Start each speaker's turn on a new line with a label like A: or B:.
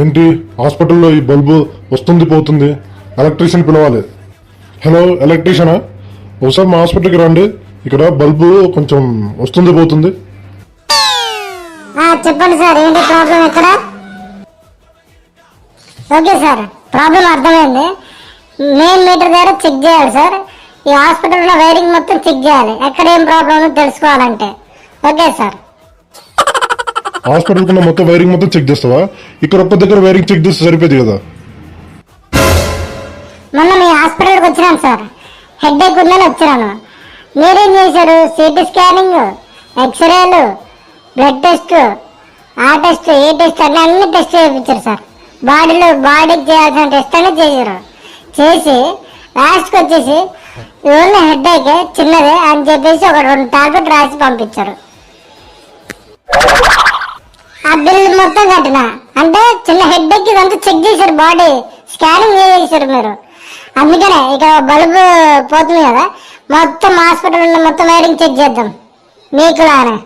A: ఏంటి హాస్పిటల్లో ఈ బల్బు వస్తుంది పోతుంది, ఎలక్ట్రీషియన్ పిలవాలి. హలో ఎలక్ట్రీషియనా, ఒకసారి మా హాస్పిటల్కి రండి, ఇక్కడ బల్బు కొంచెం వస్తుంది పోతుంది.
B: చెప్పండి సార్, ఏంటి ప్రాబ్లం ఇక్కడ? ఓకే సార్, ప్రాబ్లం అర్థమైంది. మెయిన్ మీటర్ దగ్గర చెక్ చేయాలి సార్. ఈ హాస్పిటల్లో వైరింగ్ మొత్తం చెక్ చేయాలి, ఎక్కడ ఏం ప్రాబ్లం తెలుసుకోవాలంటే. Okay sir.
A: హాస్పిటల్ కన్నా మొత్తం వైరింగ్ మొత్తం చెక్ చేస్తావా? ఇక్కడ ఒక్క దగ్గర వైరింగ్ చెక్ చేస్తే సరిపోయింది కదా.
B: మొన్న మీ హాస్పిటల్కి వచ్చినాను సార్, హెడ్ ఏక్ ఉందని వచ్చాను. మీరేం చేశారు? సిటీ స్కానింగ్, ఎక్స్రేలు, బ్లడ్ టెస్ట్, ఆ టెస్ట్, ఈ టెస్ట్ అట్లా అన్ని టెస్ట్ చేయించారు సార్. బాడీకి చేయాల్సిన టెస్ట్ అన్ని చేశారు. చేసి లాస్ట్కి వచ్చేసి ఓన్లీ హెడ్ ఏక్ చిన్నదే అని చెప్పేసి ఒక 2 టాబ్లెట్ రాసి పంపించారు. ఆ బిల్ మొత్తం కట్టిన, అంటే చిన్న హెడ్ ఏక్ ఇదంతా చెక్ చేశారు, బాడీ స్కానింగ్ చేశారు మీరు. అందుకనే ఇక్కడ బల్బు పోతుంది కదా, మొత్తం హాస్పిటల్ మొత్తం వైరింగ్ చెక్ చేద్దాం మీకు లానే.